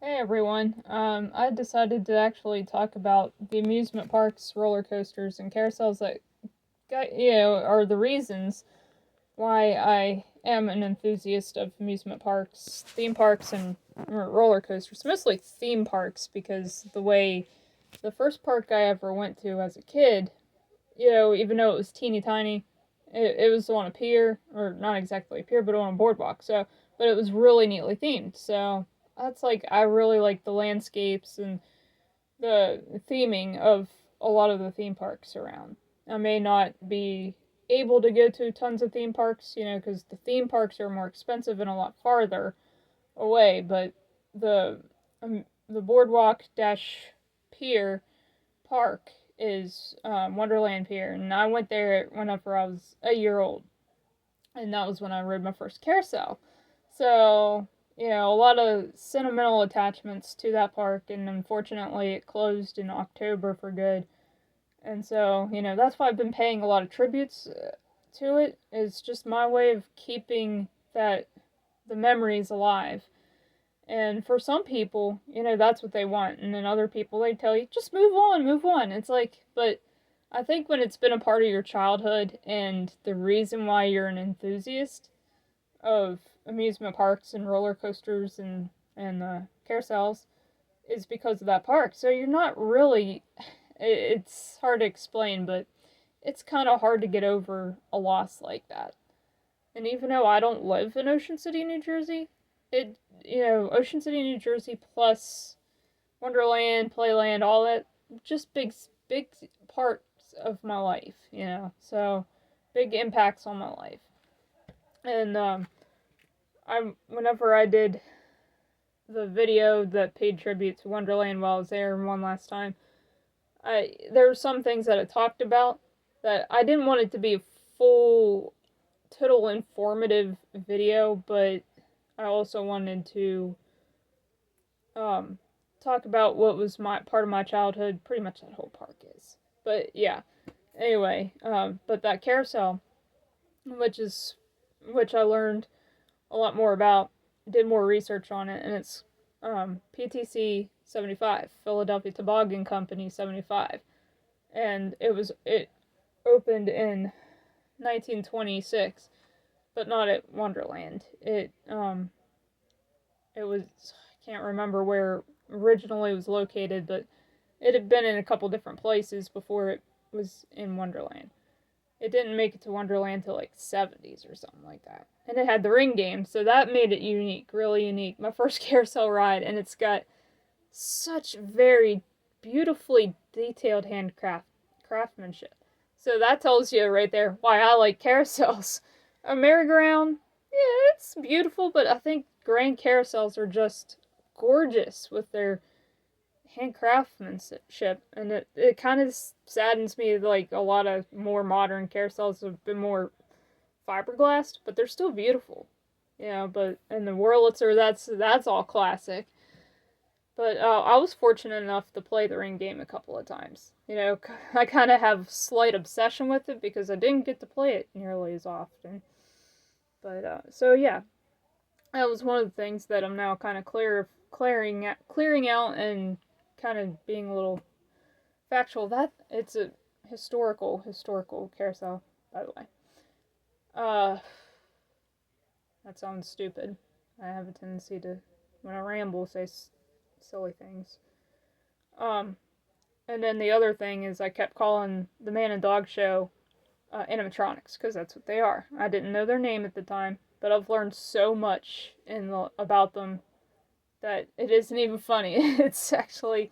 Hey everyone. I decided to actually talk about the amusement parks, roller coasters, and carousels that are the reasons why I am an enthusiast of amusement parks, theme parks, and roller coasters. Mostly theme parks because the first park I ever went to as a kid, even though it was teeny tiny, it was on a pier, or not exactly a pier, but on a boardwalk. But it was really neatly themed. So that's like, I really like the landscapes and the theming of a lot of the theme parks around. I may not be able to go to tons of theme parks, because the theme parks are more expensive and a lot farther away, but the the boardwalk dash pier park is Wonderland Pier, and I went there whenever I was a year old, and that was when I rode my first carousel. So, a lot of sentimental attachments to that park, and unfortunately, it closed in October for good. And so, that's why I've been paying a lot of tributes to it. It's just my way of keeping that the memories alive. And for some people, that's what they want. And then other people, they tell you, just move on, move on. It's like, but I think when it's been a part of your childhood and the reason why you're an enthusiast of amusement parks and roller coasters and carousels is because of that park. So you're not really, it's hard to explain, but it's kind of hard to get over a loss like that. And even though I don't live in Ocean City, New Jersey, Ocean City, New Jersey plus Wonderland, Playland, all that, just big parts of my life. So big impacts on my life. And whenever I did the video that paid tribute to Wonderland while I was there one last time, there were some things that I talked about that I didn't want it to be a full, total informative video, but I also wanted to um, talk about what was my part of my childhood. Pretty much that whole park is. But yeah. Anyway, but that carousel, which is which I learned a lot more about, did more research on it, and it's PTC 75, Philadelphia Toboggan Company 75, and it opened in 1926, but not at Wonderland. It was, I can't remember where originally it was located, but it had been in a couple different places before it was in Wonderland. It didn't make it to Wonderland till like 70s or something like that. And it had the ring game, so that made it unique, really unique. My first carousel ride, and it's got such very beautifully detailed craftsmanship. So that tells you right there why I like carousels. A merry-go-round, yeah, it's beautiful, but I think grand carousels are just gorgeous with their hand craftsmanship, and it kind of saddens me like a lot of more modern carousels have been more fiberglass, but they're still beautiful. But and the Wurlitzer, that's all classic. But I was fortunate enough to play the ring game a couple of times. I kind of have slight obsession with it because I didn't get to play it nearly as often. But so yeah, that was one of the things that I'm now kind of clearing out and kind of being a little factual. That it's a historical carousel, by the way. Uh, that sounds stupid. I have a tendency to, when I ramble, say silly things. Um, and then the other thing is I kept calling the Man and Dog Show animatronics because that's what they are. I didn't know their name at the time, but I've learned so much about them that it isn't even funny. It's actually,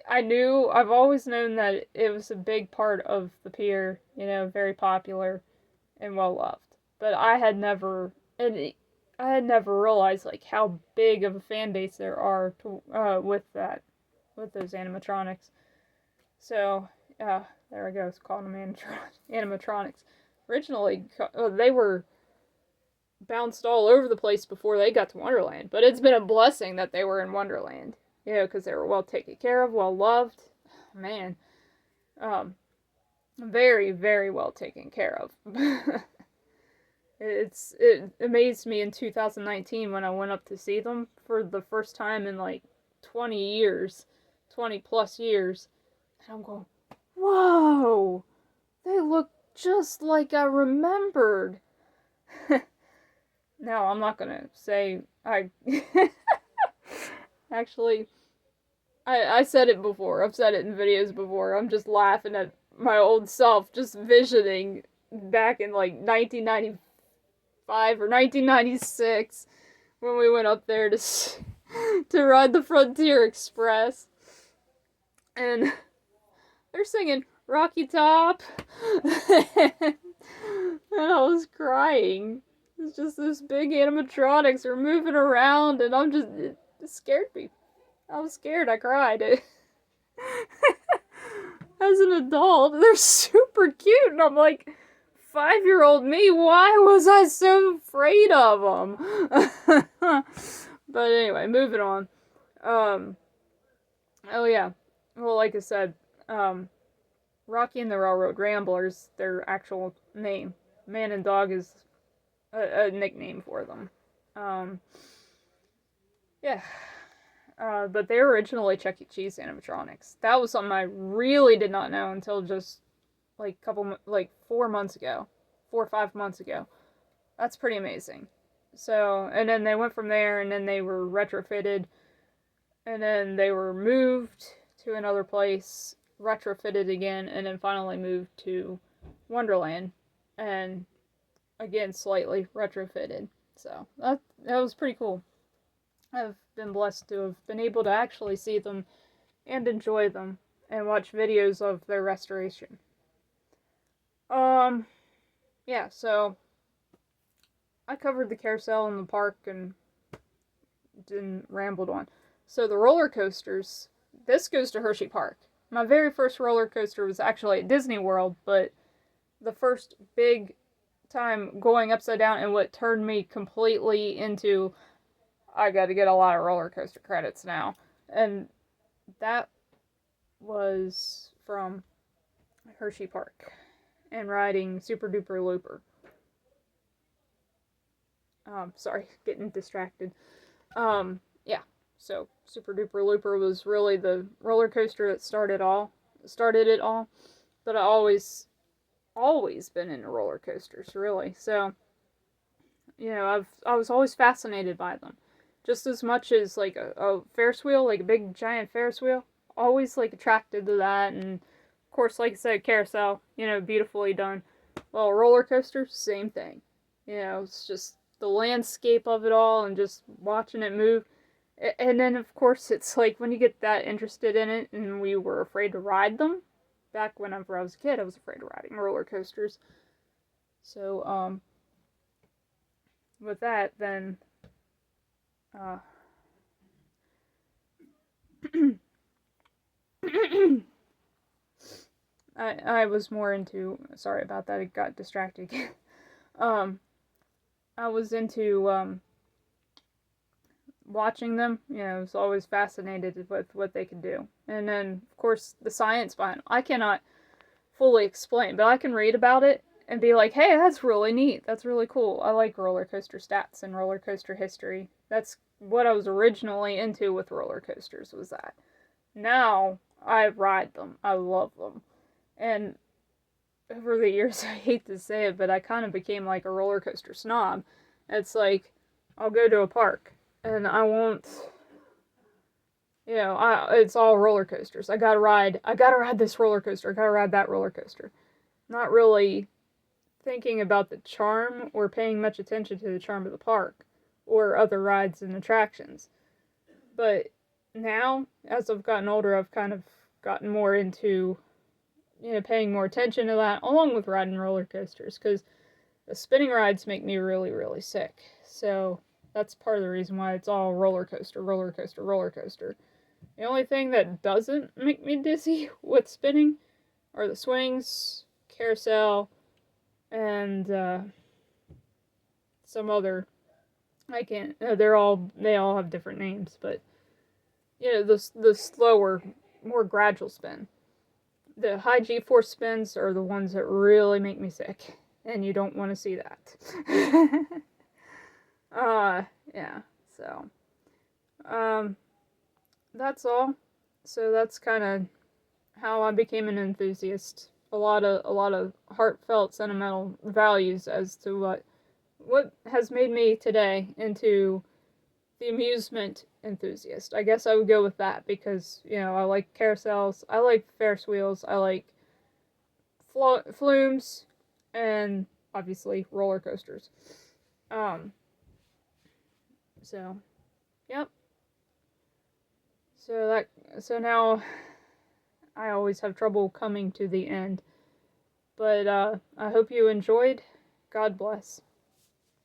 I've always known that it was a big part of the pier, very popular and well loved. But I had never realized like how big of a fan base there are with those animatronics. So, there I go. It's called them animatronics. Originally, they were bounced all over the place before they got to Wonderland, but it's been a blessing that they were in Wonderland. Because they were well taken care of, well loved. Man, um, very, very well taken care of. It amazed me in 2019 when I went up to see them for the first time in like 20 years, 20 plus years. And I'm going, whoa, they look just like I remembered. Now, I'm not gonna say I. Actually, I said it before. I've said it in videos before. I'm just laughing at my old self, just visioning back in like 1995 or 1996 when we went up there to ride the Frontier Express. And they're singing Rocky Top. And I was crying. It's just this big animatronics are moving around, and it scared me. I was scared. I cried. As an adult, they're super cute, and I'm like, 5-year-old me, why was I so afraid of them? But anyway, moving on. Oh yeah. Well, like I said, Rocky and the Railroad Ramblers, their actual name. Man and Dog is a nickname for them. Yeah. But they were originally Chuck E. Cheese animatronics. That was something I really did not know until just like 4 months ago. 4 or 5 months ago. That's pretty amazing. So, and then they went from there, and then they were retrofitted, and then they were moved to another place, retrofitted again, and then finally moved to Wonderland, and again slightly retrofitted. So that was pretty cool. I've been blessed to have been able to actually see them and enjoy them and watch videos of their restoration. Yeah, so I covered the carousel in the park and didn't rambled on. So the roller coasters, this goes to Hershey Park. My very first roller coaster was actually at Disney World, but the first big time going upside down and what turned me completely into, I gotta get a lot of roller coaster credits now. And that was from Hershey Park and riding Super Duper Looper. Sorry, getting distracted. Yeah, so Super Duper Looper was really the roller coaster that started it all. But I always been into roller coasters, really. So, I was always fascinated by them. Just as much as like a Ferris wheel, like a big giant Ferris wheel. Always like attracted to that, and of course, like I said, carousel, beautifully done. Well, roller coaster, same thing. It's just the landscape of it all and just watching it move. And then, of course, it's like when you get that interested in it, and we were afraid to ride them. Back whenever I was a kid, I was afraid of riding roller coasters. So, with that, then, I was more into, sorry about that, it got distracted. I was into, watching them. I was always fascinated with what they could do. And then, of course, the science behind them. I cannot fully explain, but I can read about it and be like, hey, that's really neat. That's really cool. I like roller coaster stats and roller coaster history. That's what I was originally into with roller coasters, was that. Now, I ride them. I love them. And over the years, I hate to say it, but I kind of became like a roller coaster snob. It's like, I'll go to a park, and I won't, it's all roller coasters. I gotta ride this roller coaster. I gotta ride that roller coaster. Not really thinking about the charm or paying much attention to the charm of the park or other rides and attractions. But now, as I've gotten older, I've kind of gotten more into, paying more attention to that, along with riding roller coasters, because the spinning rides make me really, really sick. So that's part of the reason why it's all roller coaster, roller coaster, roller coaster. The only thing that doesn't make me dizzy with spinning are the swings, carousel, and some other. I can't. They all have different names, but the slower, more gradual spin. The high G-force spins are the ones that really make me sick. and you don't want to see that. Yeah, so, um, that's all. So that's kind of how I became an enthusiast. A lot of heartfelt, sentimental values as to what has made me today into the amusement enthusiast. I guess I would go with that because, I like carousels, I like Ferris wheels, I like flumes, and obviously roller coasters. Um, so, yep. So now I always have trouble coming to the end. But I hope you enjoyed. God bless.